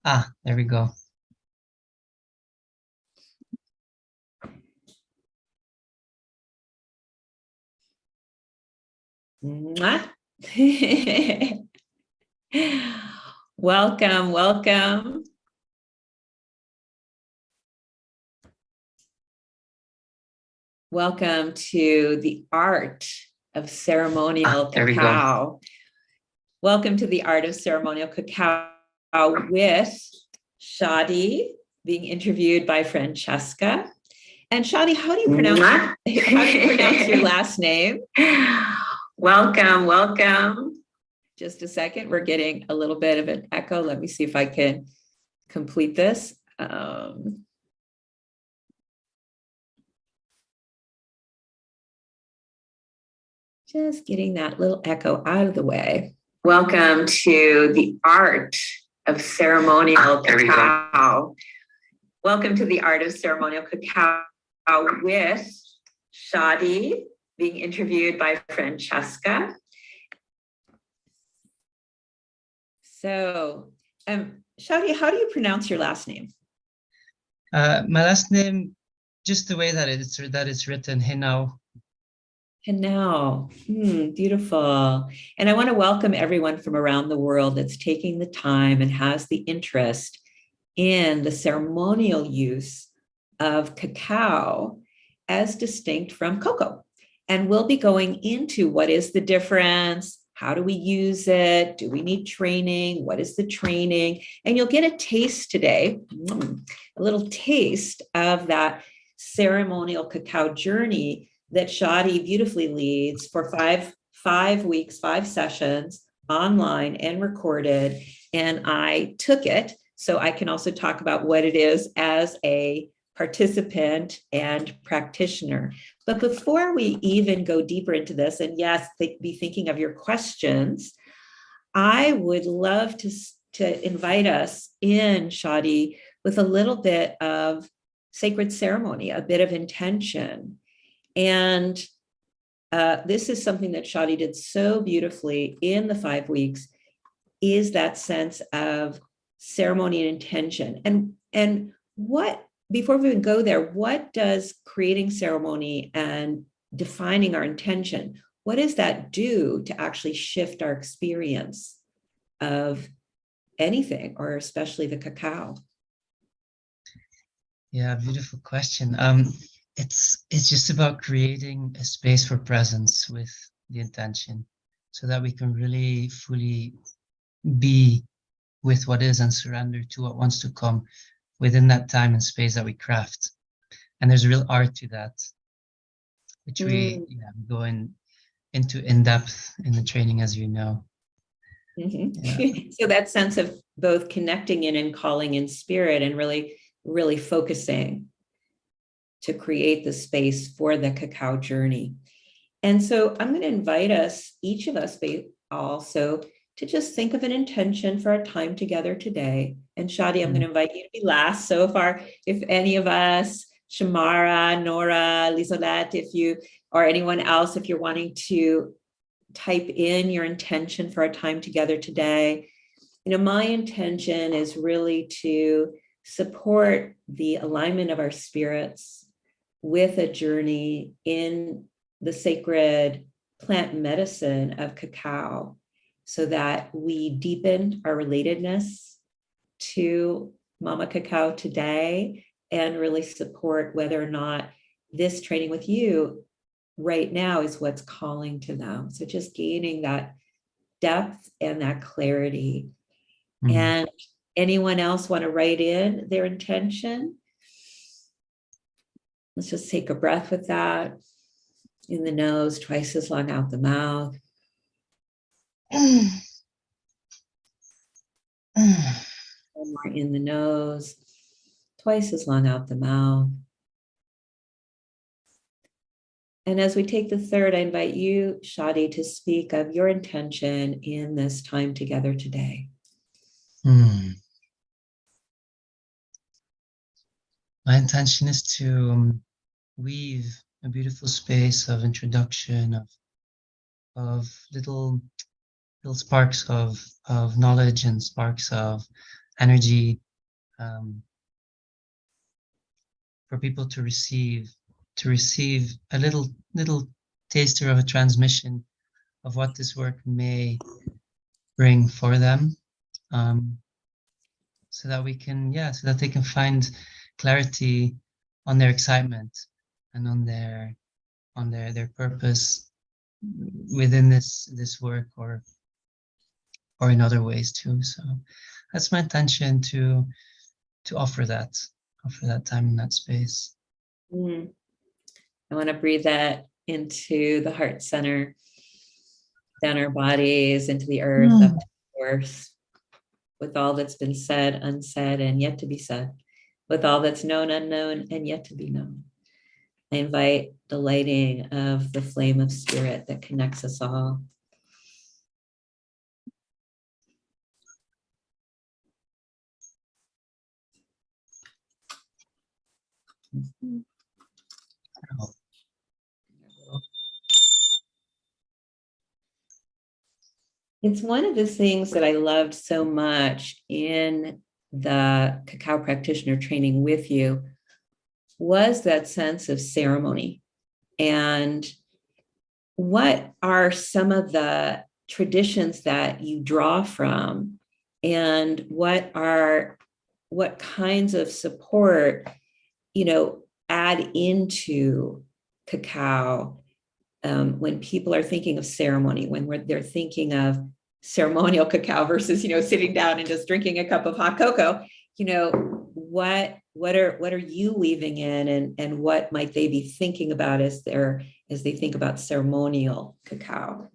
Ah, there we go. Mwah. Welcome, welcome. Welcome to the Art of Ceremonial There we go. Cacao. Welcome to the Art of Ceremonial Cacao with Shadi being interviewed by Francesca. And Shadi, how do you pronounce your last name? Welcome, welcome. Just a second, we're getting a little bit of an echo. Let me see if I can complete this. Just getting that little echo out of the way. Welcome to the Art of Ceremonial Cacao. Welcome to the Art of Ceremonial Cacao with Shadi being interviewed by Francesca. So, Shadi, how do you pronounce your last name? My last name, just the way that it's written, Hinao. Hinao, beautiful. And I want to welcome everyone from around the world that's taking the time and has the interest in the ceremonial use of cacao as distinct from cocoa. And we'll be going into what is the difference, how do we use it, do we need training, what is the training? And you'll get a taste today, a little taste of that ceremonial cacao journey that Shadi beautifully leads for five weeks, 5 sessions online and recorded. And I took it so I can also talk about what it is as a participant and practitioner. But before we even go deeper into this, and yes, be thinking of your questions, I would love to invite us in, Shadi, with a little bit of sacred ceremony, a bit of intention. And this is something that Shadi did so beautifully in the 5 weeks, is that sense of ceremony and intention. And what, before we even go there, what does creating ceremony and defining our intention, what does that do to actually shift our experience of anything, or especially the cacao? Yeah, beautiful question. It's just about creating a space for presence with the intention, so that we can really fully be with what is and surrender to what wants to come within that time and space that we craft. And there's a real art to that, which we go into in depth in the training, as you know. Yeah. So that sense of both connecting in and calling in spirit, and really focusing to create the space for the cacao journey. And so I'm going to invite us, each of us also, to just think of an intention for our time together today. And Shadi, I'm going to invite you to be last. So if any of us, Shamara, Nora, Lisolette, if you, or anyone else, if you're wanting to type in your intention for our time together today, my intention is really to support the alignment of our spirits with a journey in the sacred plant medicine of cacao, so that we deepen our relatedness to Mama Cacao today, and really support whether or not this training with you right now is what's calling to them. So just gaining that depth and that clarity. And anyone else want to write in their intention? Let's just take a breath with that. In the nose, twice as long out the mouth. One more in the nose, twice as long out the mouth. And as we take the third, I invite you, Shadi, to speak of your intention in this time together today. My intention is to weave a beautiful space of introduction, of little sparks of knowledge and sparks of energy, for people to receive a little taster of a transmission of what this work may bring for them, so that we can, so that they can find clarity on their excitement and on their purpose within this work, or in other ways too. So that's my intention, to offer that time in that space. Mm. I want to breathe that into the heart center, down our bodies, into the earth, up to the earth, with all that's been said, unsaid, and yet to be said, with all that's known, unknown, and yet to be known. I invite the lighting of the flame of spirit that connects us all. It's one of the things that I loved so much in the cacao practitioner training with you, was that sense of ceremony. And what are some of the traditions that you draw from, and what kinds of support, add into cacao when people are thinking of ceremony, when they're thinking of ceremonial cacao versus, sitting down and just drinking a cup of hot cocoa, what are you weaving in, and what might they be thinking about as they think about ceremonial cacao?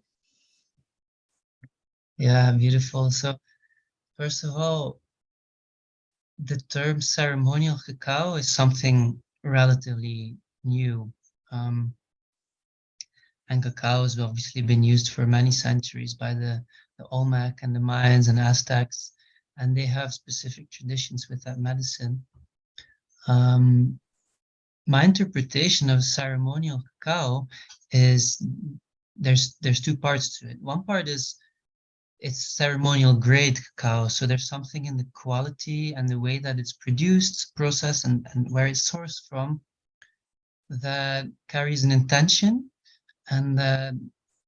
Yeah, beautiful. So first of all, the term ceremonial cacao is something relatively new. And cacao has obviously been used for many centuries by the Olmec and the Mayans and Aztecs, and they have specific traditions with that medicine. My interpretation of ceremonial cacao is there's two parts to it. One part is it's ceremonial grade cacao, so there's something in the quality and the way that it's produced, processed, and where it's sourced from that carries an intention, and that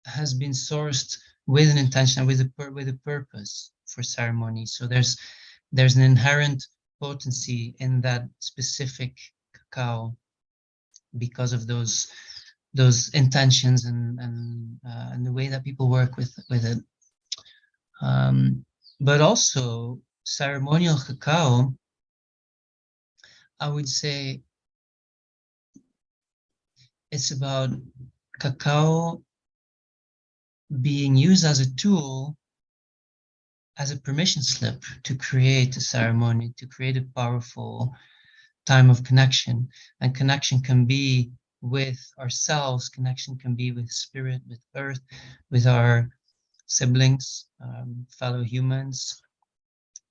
has been sourced with an intention, with a purpose for ceremony. So there's an inherent potency in that specific cacao because of those intentions and the way that people work with it. But also ceremonial cacao, I would say it's about cacao being used as a tool, as a permission slip to create a ceremony, to create a powerful time of connection. And connection can be with ourselves, connection can be with spirit, with earth, with our siblings, fellow humans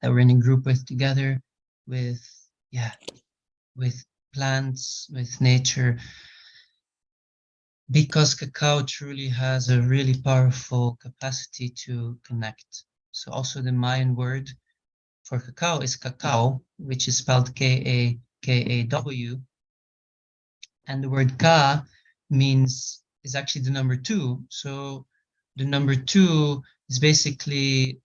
that we're in a group with together, with plants, with nature, because cacao truly has a really powerful capacity to connect. So also the Mayan word for cacao is cacao, which is spelled K-A-K-A-W. And the word ka is actually the number 2. So the number 2 is basically,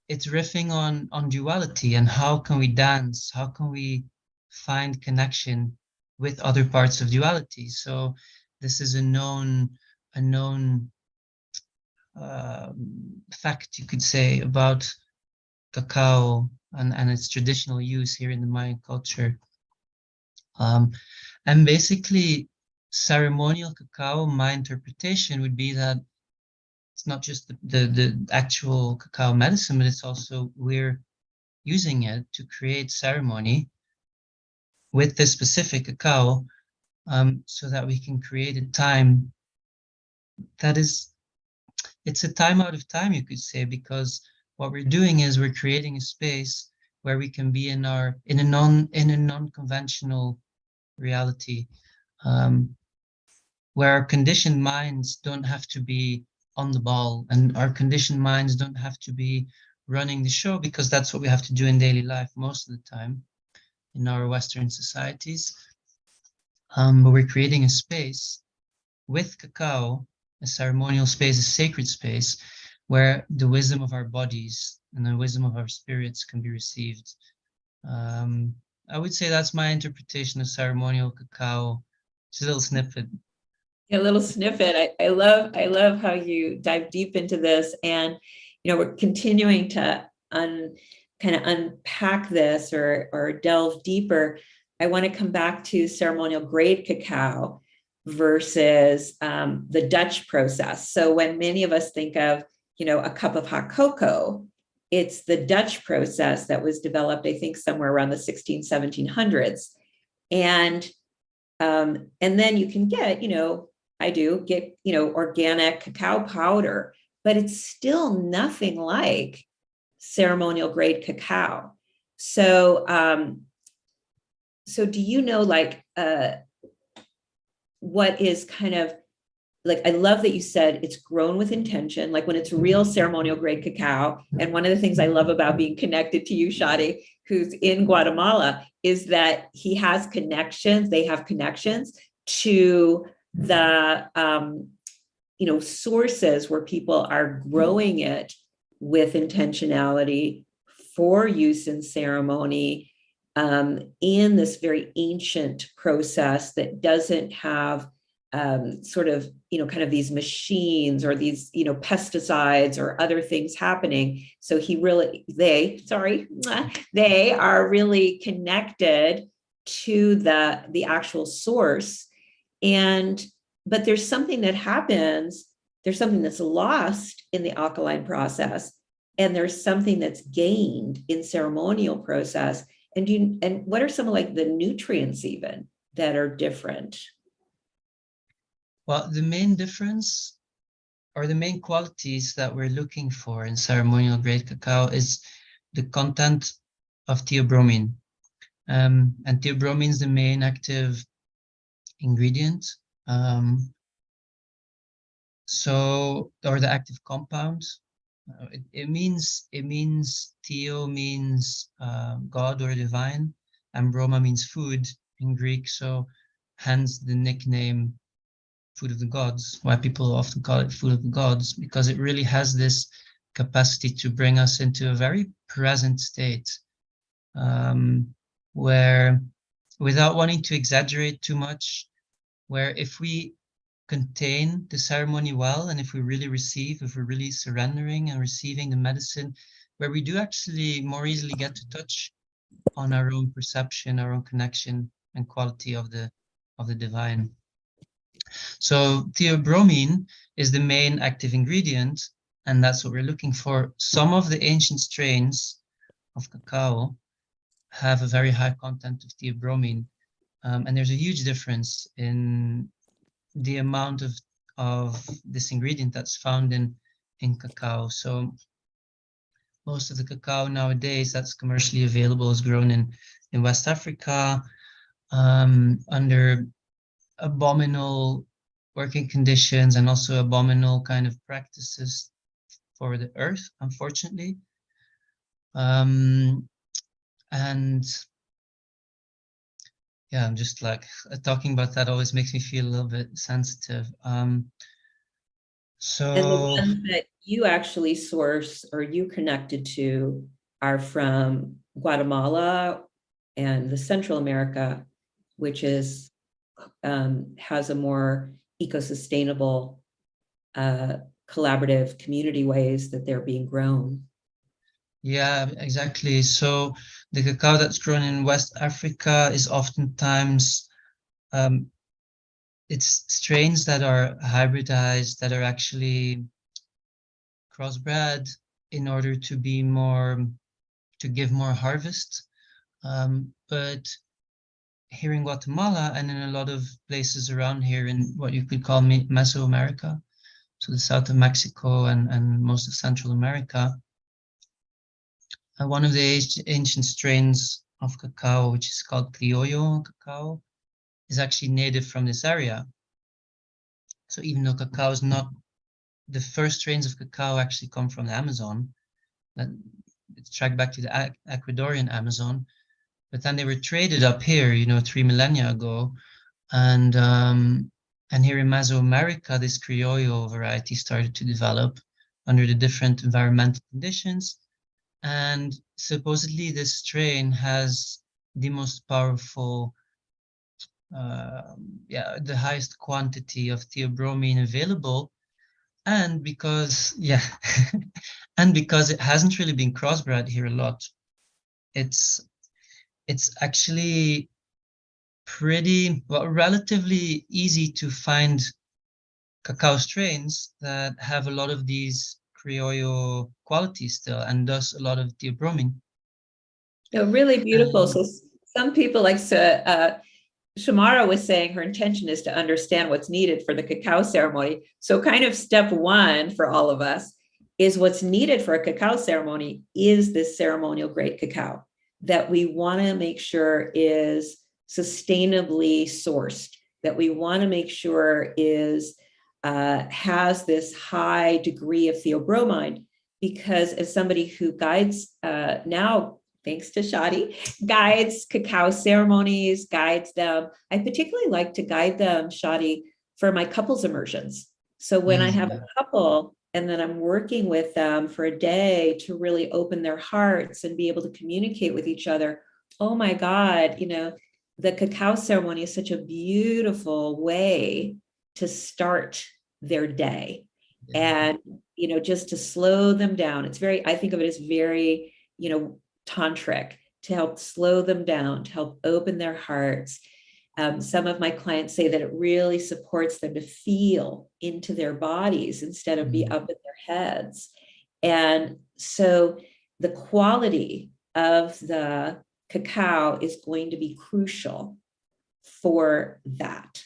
it's riffing on duality, and how can we dance, how can we find connection with other parts of duality. So this is a known fact, you could say, about cacao and its traditional use here in the Mayan culture. And basically, ceremonial cacao, my interpretation would be that it's not just the actual cacao medicine, but it's also we're using it to create ceremony with this specific cacao, so that we can create a time that is, it's a time out of time, you could say, because what we're doing is we're creating a space where we can be in a non-conventional reality, where our conditioned minds don't have to be on the ball, and our conditioned minds don't have to be running the show because that's what we have to do in daily life most of the time in our Western societies. But we're creating a space with cacao, a ceremonial space, a sacred space, where the wisdom of our bodies and the wisdom of our spirits can be received. Um, I would say that's my interpretation of ceremonial cacao. Just a little snippet. A little snippet. I love how you dive deep into this, and we're continuing to kind of unpack this or delve deeper. I want to come back to ceremonial grade cacao versus the Dutch process. So when many of us think of a cup of hot cocoa, it's the Dutch process that was developed, I think, somewhere around the 1700s. And then you can get, I do get, organic cacao powder, but it's still nothing like ceremonial grade cacao. So, so do you know, like, what is kind of like, I love that you said it's grown with intention, like when it's real ceremonial grade cacao. And one of the things I love about being connected to you, Shadi, who's in Guatemala, is that he has connections. They have connections to the, sources where people are growing it with intentionality for use in ceremony, in this very ancient process that doesn't have sort of, kind of these machines or these, pesticides or other things happening. So they are really connected to the actual source. But there's something that happens, there's something that's lost in the alkaline process, and there's something that's gained in ceremonial process. And what are some of like the nutrients even that are different? Well, the main difference or the main qualities that we're looking for in ceremonial grade cacao is the content of theobromine. And theobromine is the main active ingredient. Or the active compound. It means theo means God or divine, and broma means food in Greek. So hence the nickname food of the gods, why people often call it food of the gods, because it really has this capacity to bring us into a very present state, where, without wanting to exaggerate too much, where if we contain the ceremony well, and if we really receive, if we're really surrendering and receiving the medicine, where we do actually more easily get to touch on our own perception, our own connection and quality of the divine. So theobromine is the main active ingredient, and that's what we're looking for. Some of the ancient strains of cacao have a very high content of theobromine, and there's a huge difference in the amount of this ingredient that's found in cacao. So most of the cacao nowadays that's commercially available is grown in West Africa, under abominable working conditions and also abominable kind of practices for the earth, unfortunately. And yeah, I'm just like talking about that always makes me feel a little bit sensitive. And the So ones that you actually source or you connected to are from Guatemala and the Central America, which is has a more eco-sustainable, collaborative community ways that they're being grown. yeah, exactly. So the cacao that's grown in West Africa is oftentimes it's strains that are hybridized, that are actually crossbred in order to be more, to give more harvest. But here in Guatemala and in a lot of places around here in what you could call Mesoamerica, so the south of Mexico and most of Central America, one of the ancient strains of cacao, which is called criollo cacao, is actually native from this area. So even though cacao is not, the first strains of cacao actually come from the Amazon, It's tracked back to the Ecuadorian Amazon, but then they were traded up here, 3 millennia ago, and here in Mesoamerica, this Criollo variety started to develop under the different environmental conditions, and supposedly this strain has the most powerful, the highest quantity of theobromine available, and because and because it hasn't really been crossbred here a lot, it's actually relatively easy to find cacao strains that have a lot of these Criollo qualities still, and thus a lot of theobromine. Really beautiful. Um, So some people like Shamara was saying her intention is to understand what's needed for the cacao ceremony. So kind of step one for all of us is what's needed for a cacao ceremony is this ceremonial grade cacao that we want to make sure is sustainably sourced, that we want to make sure is has this high degree of theobromine, because as somebody who guides now, thanks to Shadi, guides cacao ceremonies, guides them. I particularly like to guide them, Shadi, for my couples immersions. So when I have a couple and then I'm working with them for a day to really open their hearts and be able to communicate with each other, oh my God, the cacao ceremony is such a beautiful way to start their day. And, just to slow them down. I think of it as very, tantric, to help slow them down, to help open their hearts. Some of my clients say that it really supports them to feel into their bodies instead of be up in their heads. And so the quality of the cacao is going to be crucial for that.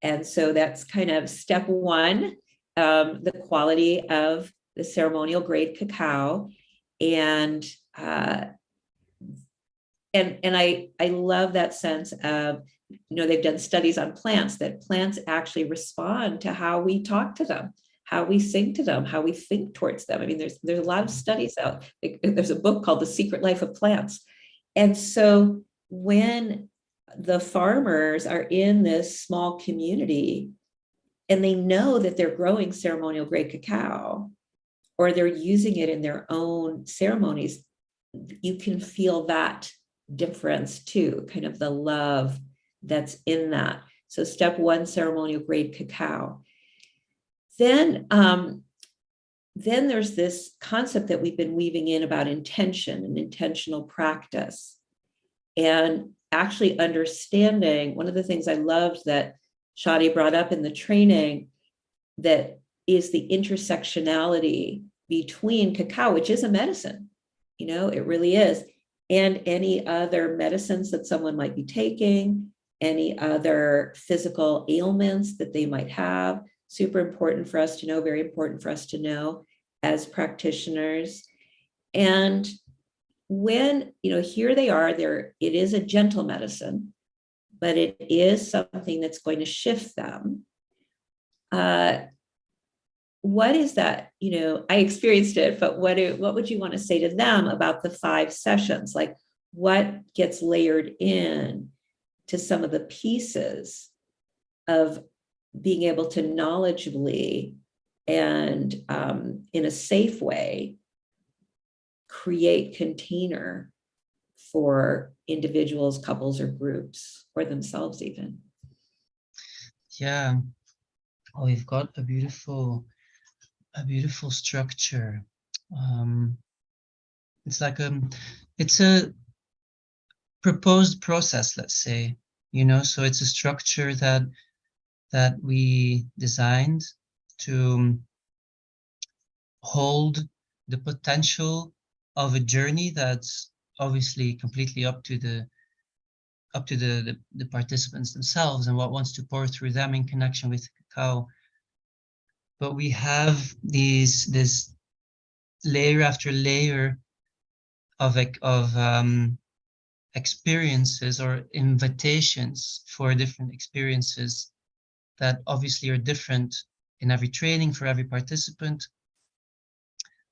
And so that's kind of step one, the quality of the ceremonial grade cacao. And I love that sense of, they've done studies on plants, that plants actually respond to how we talk to them, how we sing to them, how we think towards them. I mean, there's a lot of studies out. There's a book called The Secret Life of Plants. And so when the farmers are in this small community and they know that they're growing ceremonial grade cacao, or they're using it in their own ceremonies, you can feel that difference too, kind of the love that's in that. So step one, ceremonial grade cacao. Then there's this concept that we've been weaving in about intention and intentional practice. And actually understanding, one of the things I loved that Shadi brought up in the training, that is the intersectionality between cacao, which is a medicine, it really is, and any other medicines that someone might be taking, any other physical ailments that they might have. Super important for us to know, very important for us to know as practitioners. And when, here they are, it is a gentle medicine, but it is something that's going to shift them. What is that? I experienced it, but what would you want to say to them about the 5 sessions? Like, what gets layered in to some of the pieces of being able to knowledgeably and in a safe way create container for individuals, couples, or groups, or themselves even? Yeah. Oh, you've got a beautiful structure. It's like it's a proposed process, let's say, so it's a structure that we designed to hold the potential of a journey that's obviously completely up to the participants themselves and what wants to pour through them in connection with cacao. But we have this layer after layer of experiences or invitations for different experiences that obviously are different in every training for every participant.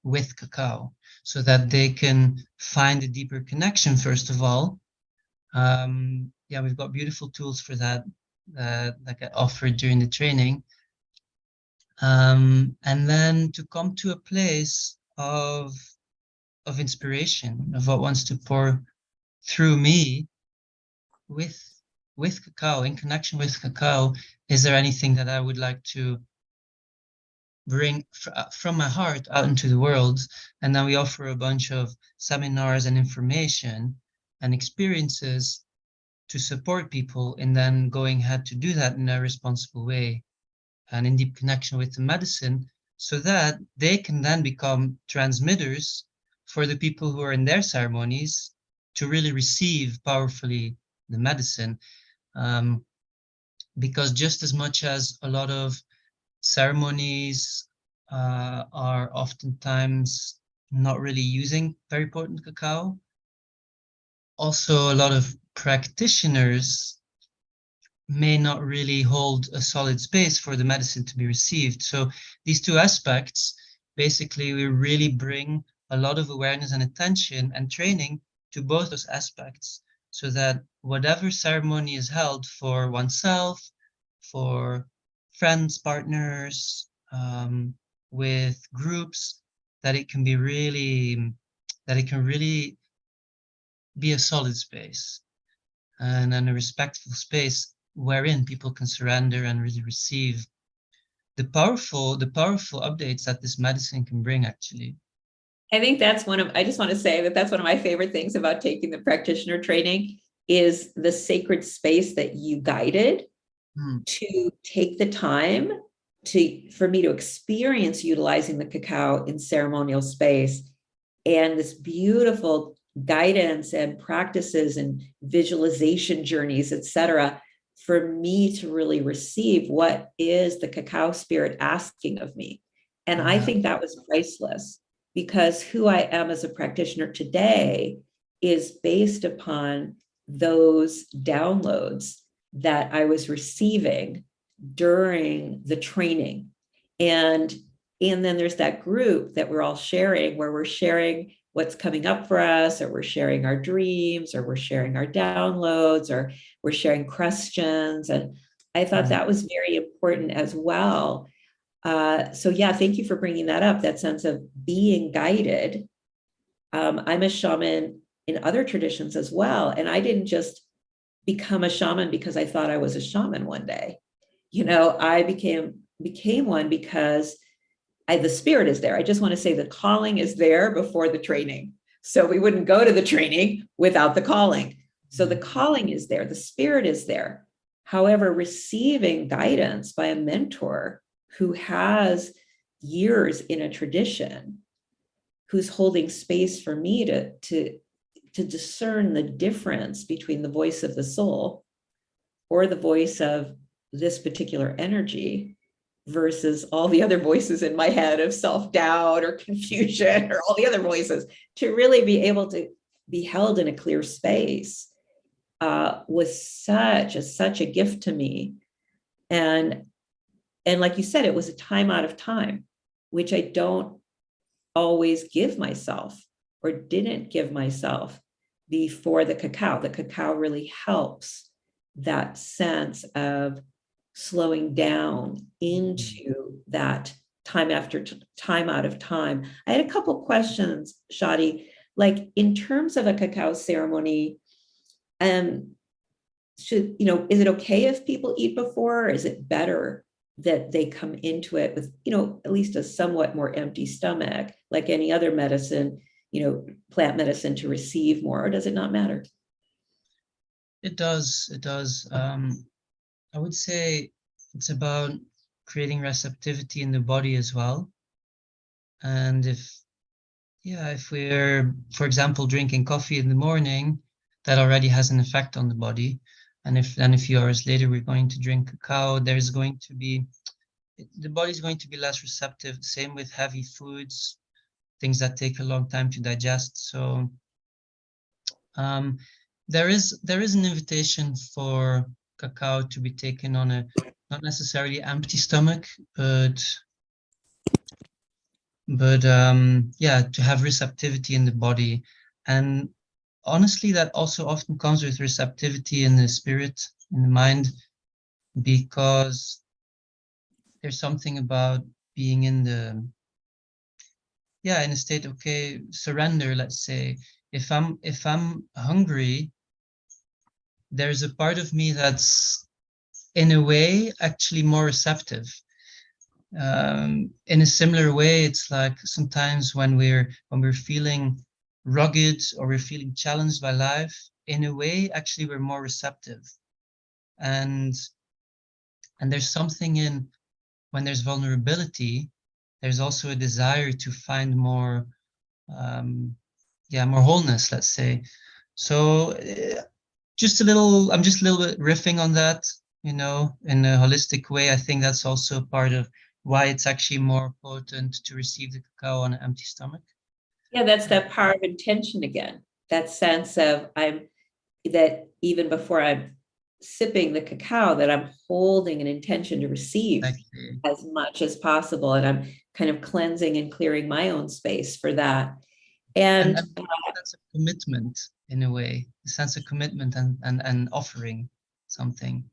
with cacao, so that they can find a deeper connection, first of all. Yeah, we've got beautiful tools for that that get offered during the training. And then to come to a place of inspiration, of what wants to pour through me with cacao, in connection with cacao. Is there anything that I would like to bring from my heart out into the world? And then we offer a bunch of seminars and information and experiences to support people in then going ahead to do that in a responsible way and in deep connection with the medicine, so that they can then become transmitters for the people who are in their ceremonies to really receive powerfully the medicine. Because just as much as a lot of ceremonies are oftentimes not really using very potent cacao, also a lot of practitioners may not really hold a solid space for the medicine to be received. So these two aspects, basically, we really bring a lot of awareness and attention and training to both those aspects, so that whatever ceremony is held for oneself, for friends, partners, with groups, that it can really be a solid space and a respectful space wherein people can surrender and really receive the powerful updates that this medicine can bring, actually. I think I just want to say that that's one of my favorite things about taking the practitioner training is the sacred space that you guided to take the time for me to experience utilizing the cacao in ceremonial space, and this beautiful guidance and practices and visualization journeys, etc., for me to really receive what is the cacao spirit asking of me. And I think that was priceless, because who I am as a practitioner today is based upon those downloads that I was receiving during the training. And then there's that group that we're all sharing, where we're sharing what's coming up for us, or we're sharing our dreams, or we're sharing our downloads, or we're sharing questions. And I thought that was very important as well. So yeah, thank you for bringing that up, that sense of being guided. I'm a shaman in other traditions as well. And I didn't just become a shaman because I thought I was a shaman one day. I became one because the spirit is there. I just want to say the calling is there before the training. So we wouldn't go to the training without the calling. So the calling is there, the spirit is there. However, receiving guidance by a mentor who has years in a tradition, who's holding space for me to discern the difference between the voice of the soul or the voice of this particular energy versus all the other voices in my head of self-doubt or confusion or all the other voices, to really be able to be held in a clear space was such a gift to me. And like you said, it was a time out of time, which I don't always give myself, or didn't give myself before the cacao. The cacao really helps that sense of slowing down into that time after time out of time. I had a couple questions, Shadi, like in terms of a cacao ceremony, is it okay if people eat before, or is it better that they come into it with, at least a somewhat more empty stomach, like any other medicine, plant medicine, to receive more, or does it not matter? It does. I would say it's about creating receptivity in the body as well. And if we're, for example, drinking coffee in the morning, that already has an effect on the body. And if then a few hours later we're going to drink cacao, the body's going to be less receptive. Same with heavy foods, things that take a long time to digest. So there is an invitation for cacao to be taken on a not necessarily empty stomach, but but yeah, to have receptivity in the body. And honestly, that also often comes with receptivity in the spirit, in the mind, because there's something about being in the, yeah, in a state, okay, surrender, let's say. If I'm hungry, there's a part of me that's in a way actually more receptive. In a similar way, it's like sometimes when we're feeling rugged or we're feeling challenged by life, in a way, actually we're more receptive. And and there's something in when there's vulnerability, there's also a desire to find more, um, yeah, more wholeness, let's say. So I'm just a little bit riffing on that, in a holistic way. I think that's also part of why it's actually more potent to receive the cacao on an empty stomach. Yeah, that's that power of intention again. That sense of that even before I'm sipping the cacao, that I'm holding an intention to receive Exactly. as much as possible. And I'm kind of cleansing and clearing my own space for that. And And and a sense of commitment in a way, a sense of commitment and offering something.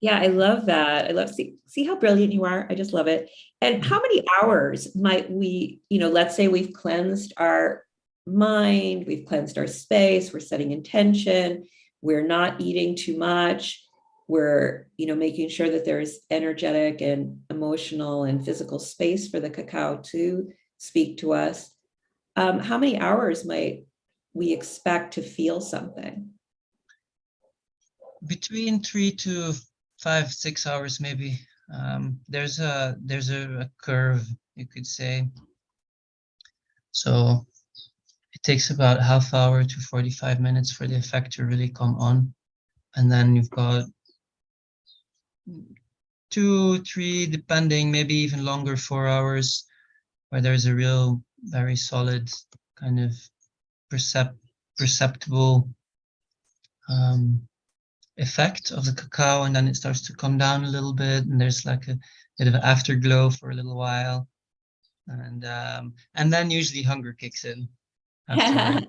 yeah, I love that. I love see how brilliant you are. I just love it. And how many hours might we, let's say we've cleansed our mind, we've cleansed our space, we're setting intention, we're not eating too much, we're, making sure that there's energetic and emotional and physical space for the cacao to speak to us. How many hours might we expect to feel something? Between 3 to 5, 6 hours, maybe. There's a curve, you could say. So it takes about half hour to 45 minutes for the effect to really come on. And then you've got 2, 3, depending, maybe even longer, 4 hours, where there's a real, very solid kind of perceptible um, effect of the cacao, and then it starts to come down a little bit, and there's like a bit of an afterglow for a little while, and then usually hunger kicks in afterward.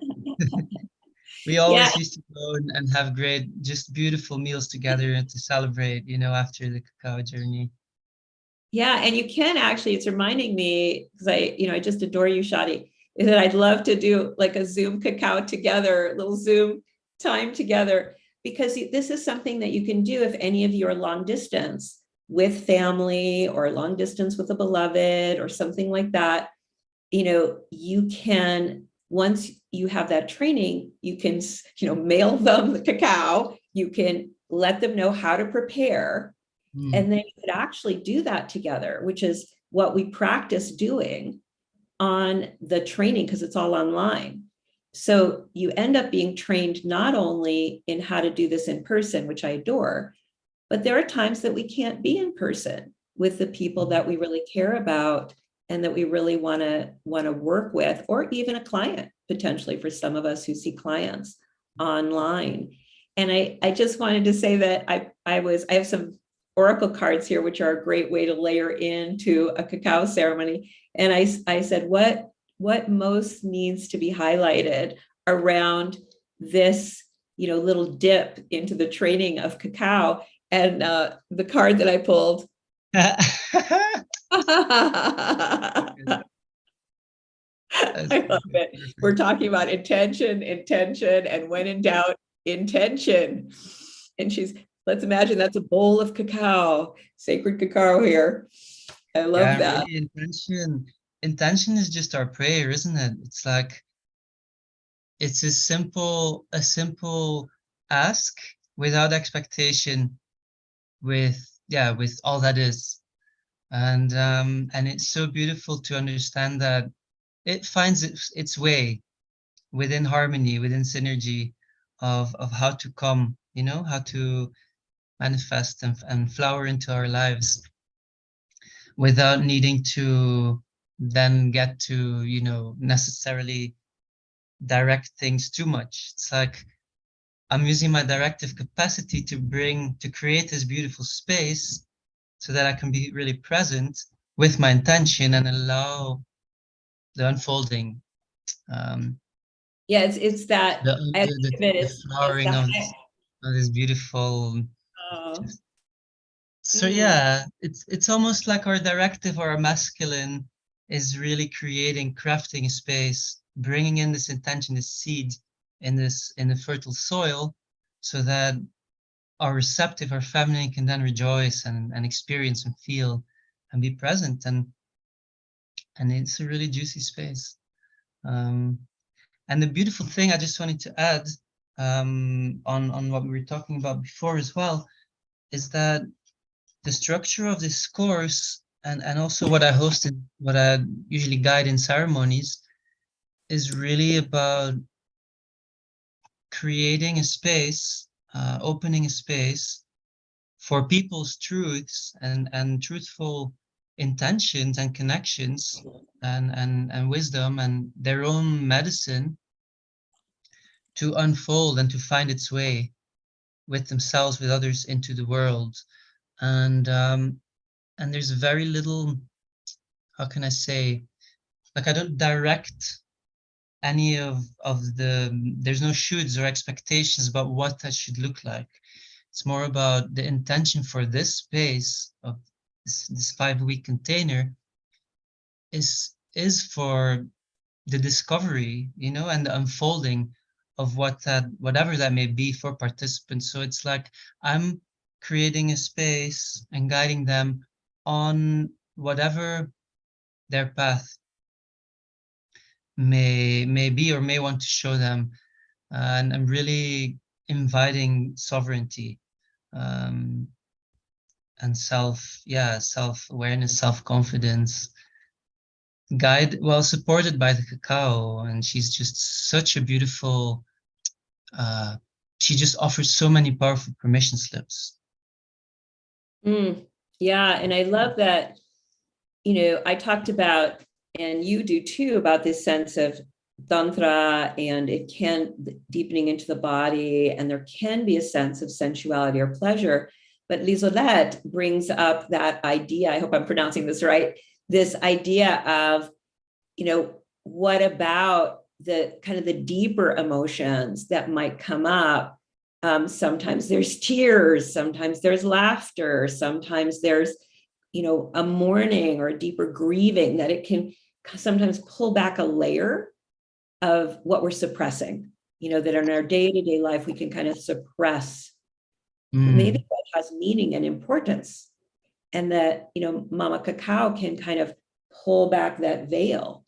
We Yeah, always used to go and have great, just beautiful meals together and to celebrate, after the cacao journey. yeah, and you can actually, it's reminding me because I just adore you, Shadi, is that I'd love to do like a Zoom cacao together, a little Zoom time together, because this is something that you can do if any of you are long distance with family or long distance with a beloved or something like that. You can, once you have that training, you can, mail them the cacao, you can let them know how to prepare, Mm. and then you could actually do that together, which is what we practice doing on the training because it's all online. So you end up being trained not only in how to do this in person, which I adore, but there are times that we can't be in person with the people that we really care about and that we really want to work with, or even a client potentially for some of us who see clients online. And I just wanted to say that I have some oracle cards here, which are a great way to layer into a cacao ceremony. And I said, what most needs to be highlighted around this, little dip into the training of cacao? And the card that I pulled. I That's love perfect, it. We're perfect. talking about intention, and when in doubt, intention. And let's imagine that's a bowl of cacao, sacred cacao here. I Yeah, love and that. really intention is just our prayer, isn't it? It's like it's a simple ask without expectation, with yeah, with all that is. And it's so beautiful to understand that it finds its way within harmony, within synergy of how to come, how to manifest and flower into our lives without needing to then get to, necessarily direct things too much. It's like I'm using my directive capacity to create this beautiful space so that I can be really present with my intention and allow the unfolding, um, Yeah, it's that I think of it the as flowering the of this beautiful. oh, So mm, yeah, it's almost like our directive or our masculine is really creating, crafting a space, bringing in this intention, this seed in the fertile soil, so that our receptive, our feminine can then rejoice and experience and feel and be present, and it's a really juicy space. Um, and the beautiful thing I just wanted to add, on what we were talking about before as well, is that the structure of this course, and also what I hosted, what I usually guide in ceremonies, is really about creating a space, opening a space for people's truths and truthful intentions and connections and wisdom and their own medicine to unfold and to find its way with themselves, with others, into the world. And there's very little, how can I say, like, I don't direct any of the, there's no shoulds or expectations about what that should look like. It's more about the intention for this space of this 5-week container is for the discovery, and the unfolding of whatever that may be for participants. So it's like I'm creating a space and guiding them on whatever their path may be or may want to show them. And I'm really inviting sovereignty, um, and self-awareness, self-confidence, well, supported by the cacao. And she's just such a beautiful, uh, she just offers so many powerful permission slips. mm. Yeah, and I love that, I talked about, and you do too, about this sense of tantra, and it can deepening into the body, and there can be a sense of sensuality or pleasure. But Lisolette brings up that idea, I hope I'm pronouncing this right, this idea of, what about the kind of the deeper emotions that might come up? Sometimes there's tears, sometimes there's laughter, sometimes there's, a mourning or a deeper grieving, that it can sometimes pull back a layer of what we're suppressing, that in our day-to-day life we can kind of suppress maybe Mm, what has meaning and importance. And that, Mama Cacao can kind of pull back that veil,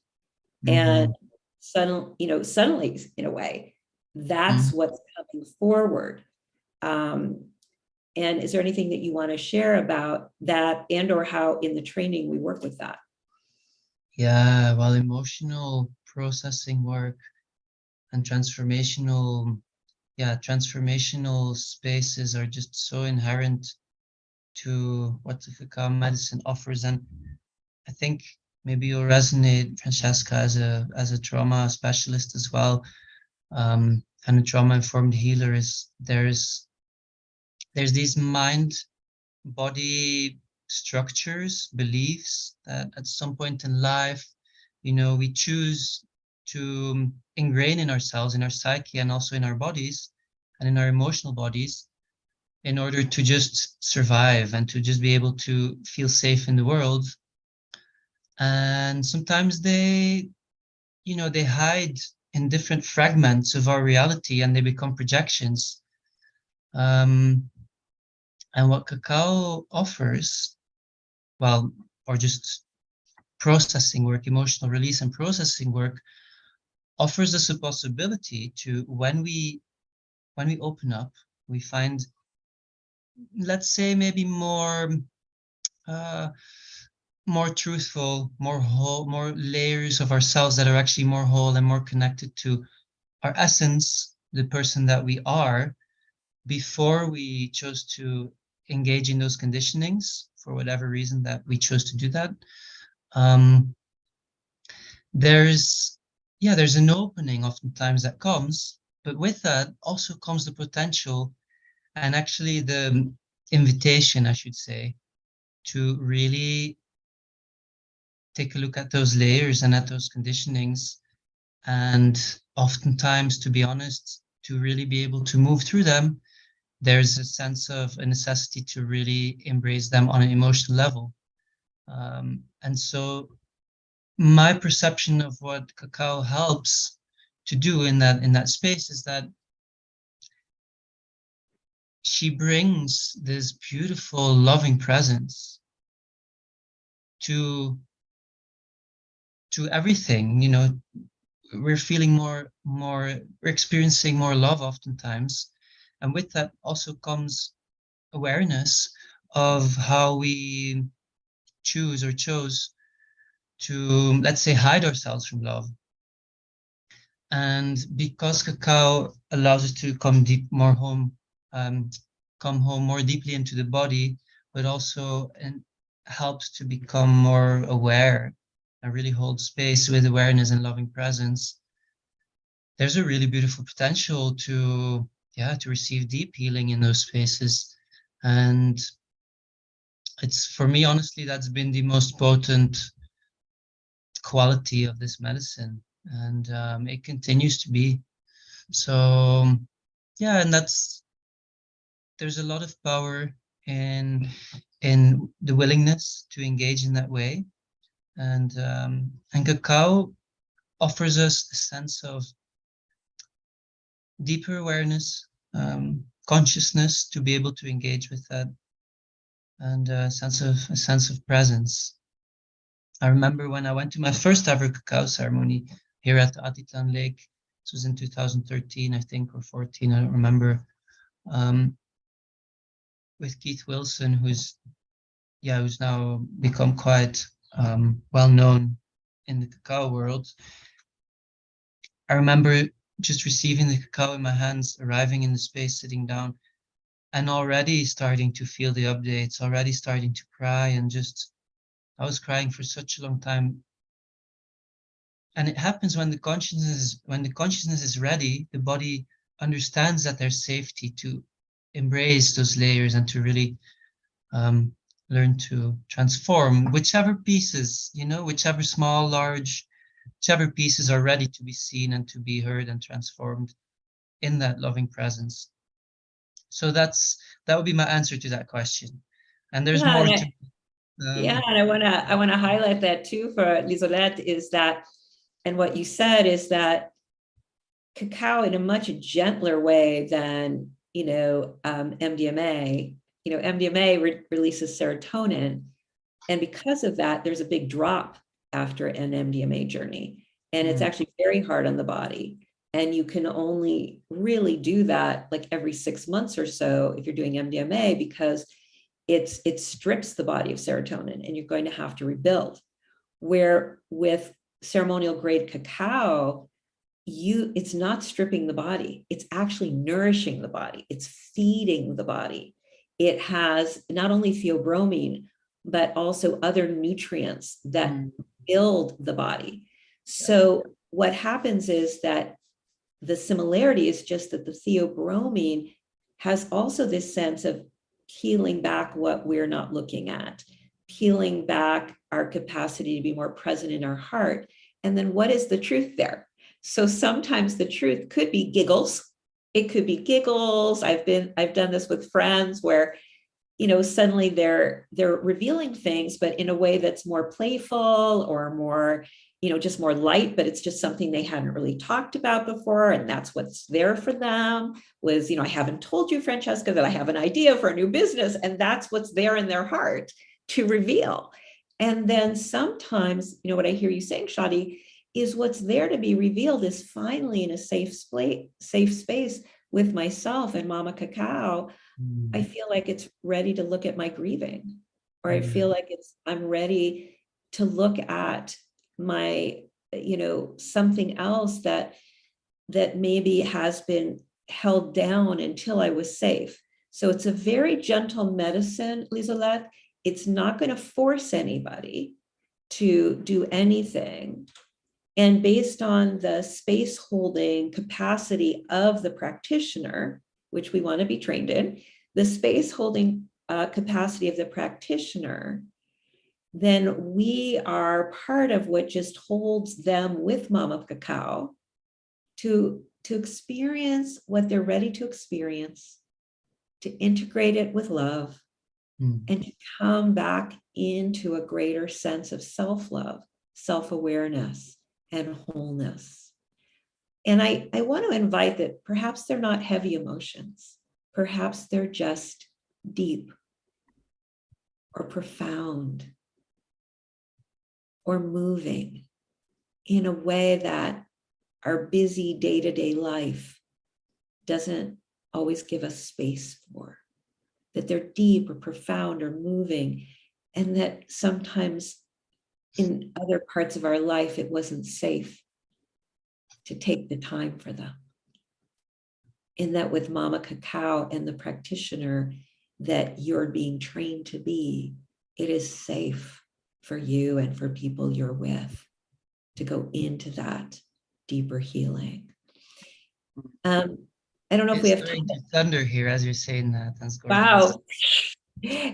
and mm-hmm, suddenly in a way, that's mm. what's coming forward. um, and is there anything that you want to share about that, and or how in the training we work with that? Yeah, well, emotional processing work and transformational spaces are just so inherent to what the cacao medicine offers. And I think maybe you'll resonate, Francesca, as a trauma specialist as well, and a trauma informed healer. Is there's these mind body structures, beliefs that at some point in life, we choose to ingrain in ourselves, in our psyche, and also in our bodies and in our emotional bodies, in order to just survive and to just be able to feel safe in the world. And sometimes they hide in different fragments of our reality, and they become projections. Um, and what cacao offers, well, or just processing work, emotional release and processing work, offers us a possibility to, when we open up, we find, let's say, maybe uh, more truthful, more whole, more layers of ourselves that are actually more whole and more connected to our essence, the person that we are, before we chose to engage in those conditionings for whatever reason that we chose to do that. Um, there's there's an opening oftentimes that comes, but with that also comes the potential, and actually the invitation, I should say, to really take a look at those layers and at those conditionings. And oftentimes, to be honest, to really be able to move through them, there's a sense of a necessity to really embrace them on an emotional level. And so my perception of what cacao helps to do in that space is that she brings this beautiful, loving presence to everything. We're feeling we're experiencing more love oftentimes, and with that also comes awareness of how we choose or chose to, let's say, hide ourselves from love. And because cacao allows us to come home more deeply into the body, but also helps to become more aware and really hold space with awareness and loving presence. There's a really beautiful potential to receive deep healing in those spaces. And it's, for me, honestly, that's been the most potent quality of this medicine, and it continues to be. So yeah, and there's a lot of power in the willingness to engage in that way, and cacao offers us a sense of deeper awareness, consciousness to be able to engage with that, and a sense of presence. I remember when I went to my first ever cacao ceremony here at the Atitlán Lake. This was in 2013, I think, or 14, I don't remember. With Keith Wilson, who's now become quite well known in the cacao world. I remember just receiving the cacao in my hands, arriving in the space, sitting down, and already starting to feel the updates, already starting to cry, and I was crying for such a long time. And it happens when the consciousness is ready, the body understands that there's safety to embrace those layers and to really learn to transform whichever pieces, whichever small, large, whichever pieces are ready to be seen and to be heard and transformed in that loving presence. So that would be my answer to that question. And there's Yeah, more to and I want to highlight that too for Lisolette is that, and what you said is that cacao in a much gentler way than MDMA. MDMA releases serotonin, and because of that, there's a big drop after an MDMA journey, and it's actually very hard on the body. And you can only really do that like every 6 months or so if you're doing MDMA, because it strips the body of serotonin, and you're going to have to rebuild. Where with ceremonial grade cacao, it's not stripping the body, it's actually nourishing the body, it's feeding the body. It has not only theobromine but also other nutrients that build the body. So what happens is that the similarity is just that the theobromine has also this sense of peeling back what we're not looking at, peeling back our capacity to be more present in our heart. And then what is the truth there? So sometimes the truth could be giggles. It could be giggles. I've done this with friends where, suddenly they're revealing things, but in a way that's more playful or more, just more light, but it's just something they hadn't really talked about before. And that's what's there for them was, I haven't told you, Francesca, that I have an idea for a new business. And that's what's there in their heart to reveal. And then sometimes, what I hear you saying, Shadi, is what's there to be revealed is finally in a safe space with myself and Mama Cacao. I feel like it's ready to look at my grieving, or I feel like I'm ready to look at my, something else that maybe has been held down until I was safe. So it's a very gentle medicine, Lisolette. It's not going to force anybody to do anything. And based on the space holding capacity of the practitioner, which we want to be trained in, the space holding capacity of the practitioner, then we are part of what just holds them with Mama Cacao to experience what they're ready to experience, to integrate it with love, and to come back into a greater sense of self-love, self-awareness, and wholeness. And I want to invite that perhaps they're not heavy emotions. Perhaps they're just deep or profound or moving in a way that our busy day-to-day life doesn't always give us space for, that they're deep or profound or moving, and that sometimes in other parts of our life, it wasn't safe to take the time for them. In that with Mama Cacao and the practitioner that you're being trained to be, it is safe for you and for people you're with to go into that deeper healing. I don't know if we have time. It's thunder here as you're saying that. That's gorgeous. Wow.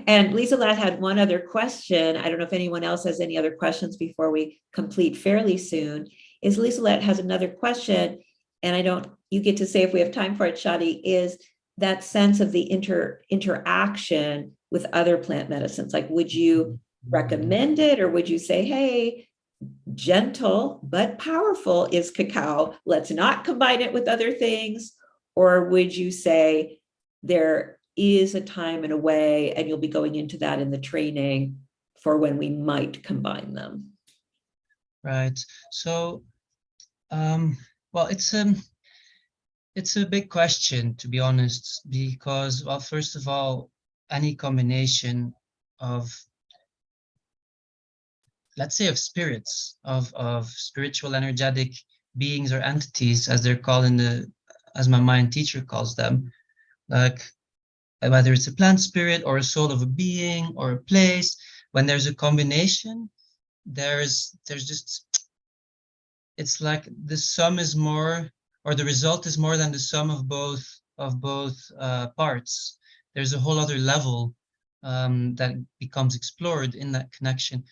And Lisa Latt had one other question. I don't know if anyone else has any other questions before we complete fairly soon. Is Lisa Latt has another question, and you get to say if we have time for it, Shadi, is that sense of the interaction with other plant medicines. Like, would you recommend it, or would you say, hey, gentle but powerful is cacao, let's not combine it with other things? Or would you say there is a time and a way, and you'll be going into that in the training for when we might combine them? Right. So, well, it's a big question, to be honest, because, well, first of all, any combination of, let's say, of spirits, of spiritual energetic beings or entities, as they're called as my Mayan teacher calls them, like whether it's a plant spirit or a soul of a being or a place, when there's a combination, there's just, it's like the sum is more, or the result is more than the sum of both parts. There's a whole other level that becomes explored in that connection.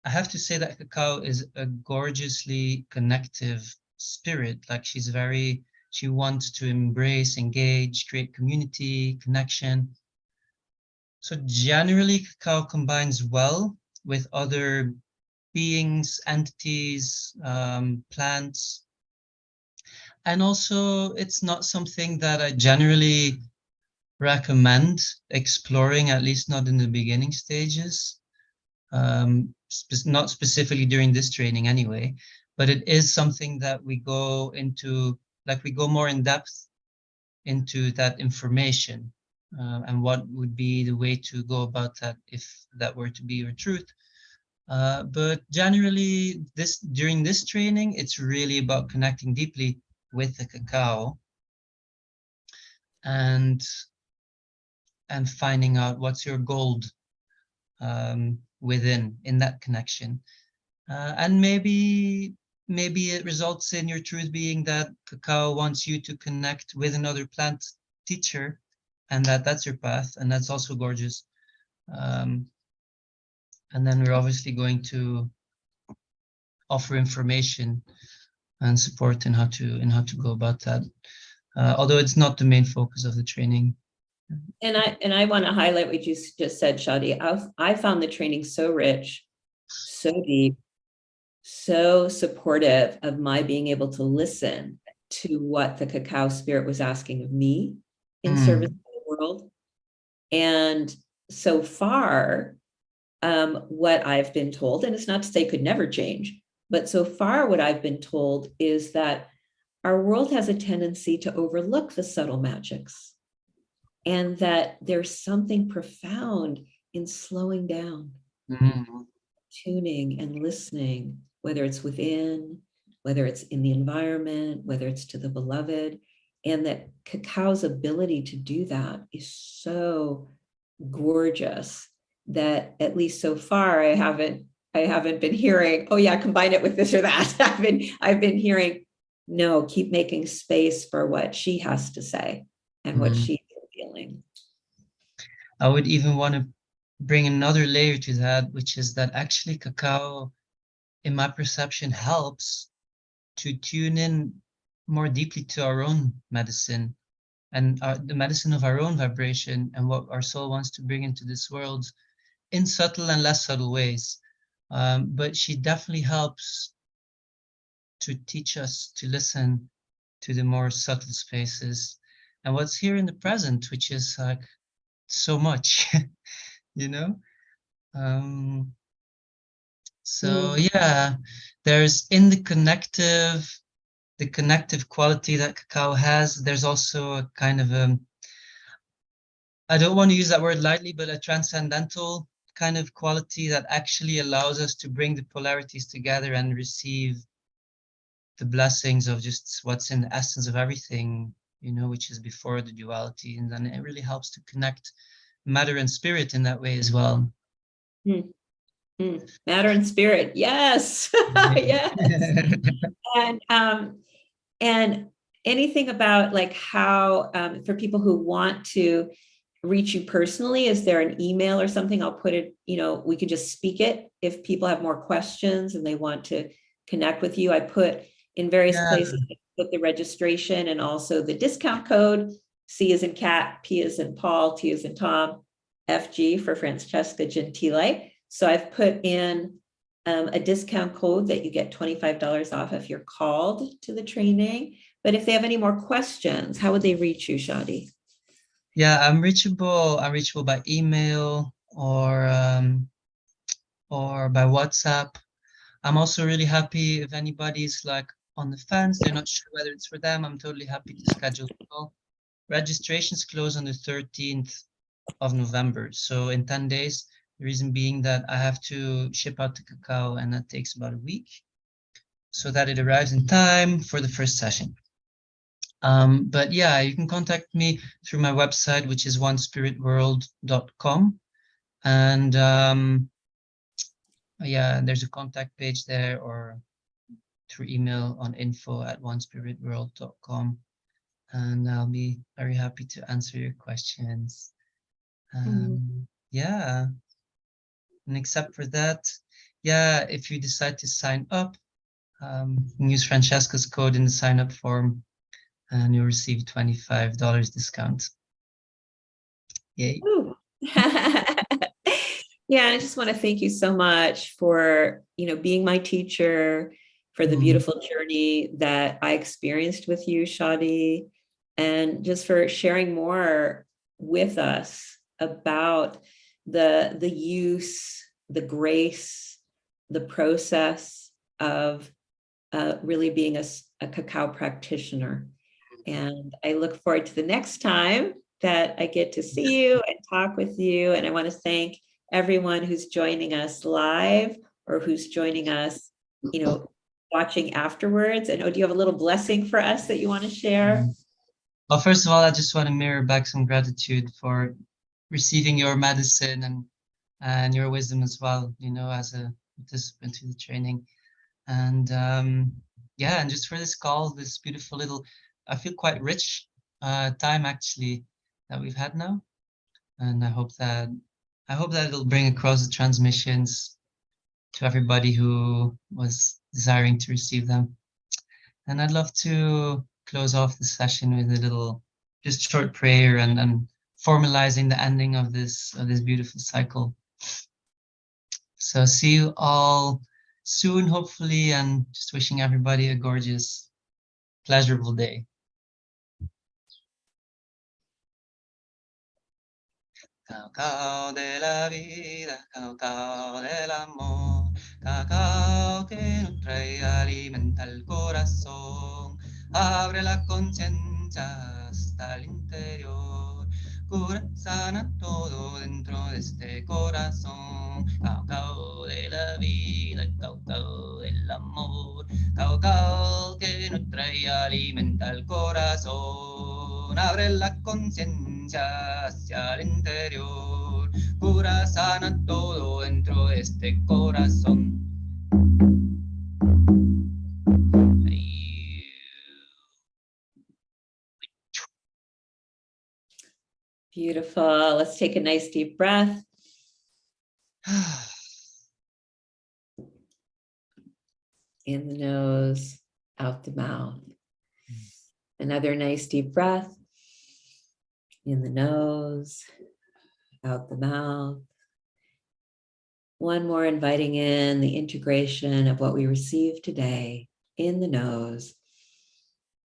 I have to say that cacao is a gorgeously connective spirit. Like, she wants to embrace, engage, create community, connection. So generally, cacao combines well with other beings, entities, plants. And also, it's not something that I generally recommend exploring, at least not in the beginning stages. Not specifically during this training anyway, but it is something that we go into, like we go more in depth into that information, and what would be the way to go about that if that were to be your truth. But generally, during this training, it's really about connecting deeply with the cacao and finding out what's your gold within in that connection. And maybe it results in your truth being that cacao wants you to connect with another plant teacher, and that's your path, and that's also gorgeous. And then we're obviously going to offer information and support in how to go about that, although it's not the main focus of the training. And I want to highlight what you just said, Shadi. I found the training so rich, so deep, so supportive of my being able to listen to what the cacao spirit was asking of me in service to the world. And so far, what I've been told, and it's not to say it could never change, but so far what I've been told is that our world has a tendency to overlook the subtle magics, and that there's something profound in slowing down, tuning and listening, whether it's within, whether it's in the environment, whether it's to the beloved, and that cacao's ability to do that is so gorgeous that, at least so far, I haven't been hearing, oh yeah, combine it with this or that. I've been hearing, no, keep making space for what she has to say and what she's feeling. I would even want to bring another layer to that, which is that actually cacao, in my perception, helps to tune in more deeply to our own medicine and the medicine of our own vibration and what our soul wants to bring into this world in subtle and less subtle ways. But she definitely helps to teach us to listen to the more subtle spaces and what's here in the present, which is like so much, you know? Um, so Mm. yeah, there's in the connective quality that cacao has, there's also a kind of I don't want to use that word lightly, but a transcendental kind of quality that actually allows us to bring the polarities together and receive the blessings of just what's in the essence of everything, which is before the duality. And then it really helps to connect matter and spirit in that way as well. Mm. Mm. Matter and spirit. Yes. Yes. And and anything about like how for people who want to reach you personally, is there an email or something? I'll put it, we could just speak it if people have more questions and they want to connect with you. I put in various Yeah, places, I put the registration and also the discount code. C is in cat, P is in Paul, T is in Tom, FG for Francesca Gentile. So I've put in a discount code that you get $25 off if you're called to the training. But if they have any more questions, how would they reach you, Shadi? yeah, I'm reachable. I'm reachable by email or by WhatsApp. I'm also really happy if anybody's like on the fence, they're not sure whether it's for them. I'm totally happy to schedule a call. Registrations close on the 13th of November. So in 10 days, the reason being that I have to ship out the cacao and that takes about a week so that it arrives in time for the first session. But yeah, you can contact me through my website, which is onespiritworld.com. And yeah, there's a contact page there or through email on info@onespiritworld.com. And I'll be very happy to answer your questions. Yeah, and except for that, yeah, if you decide to sign up, you can use Francesca's code in the sign up form and you'll receive $25 discount. Yay. Yeah, I just want to thank you so much for, being my teacher, for the Mm. beautiful journey that I experienced with you, Shadi, and just for sharing more with us about the use, the grace, the process of really being a cacao practitioner. And I look forward to the next time that I get to see you and talk with you. And I want to thank everyone who's joining us live or who's joining us, watching afterwards. And do you have a little blessing for us that you want to share? Well, first of all, I just want to mirror back some gratitude for receiving your medicine and your wisdom as well, as a participant to the training. And yeah, and just for this call, this beautiful little, I feel quite rich time actually that we've had now. And I hope that it'll bring across the transmissions to everybody who was desiring to receive them. And I'd love to close off the session with a little just short prayer and formalizing the ending of this beautiful cycle. So see you all soon, hopefully, and just wishing everybody a gorgeous, pleasurable day. Cacao de la vida, cacao del amor, cacao que nutre y alimenta el corazón, abre la conciencia hasta el interior, cura, sana todo dentro de este corazón, cacao de la vida, cacao del amor, cacao que nutre y alimenta el corazón, abre la conciencia hacia el interior, cura, sana todo dentro de este corazón. Beautiful. Let's take a nice deep breath. In the nose, out the mouth. Another nice deep breath. In the nose, out the mouth. One more, inviting in the integration of what we received today in the nose,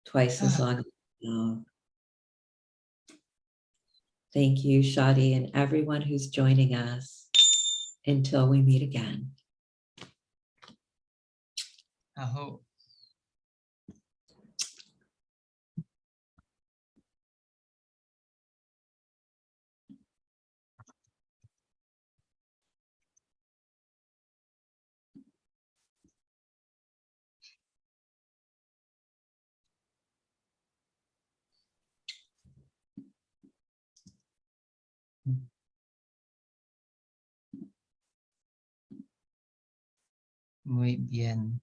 twice as long as the mouth. Thank you, Shadi, and everyone who's joining us. Until we meet again. Aho. Muy bien.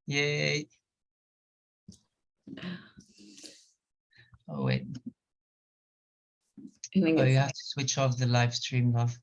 Yay. Oh, wait. I think Oh, it's you have to switch off the live stream, love.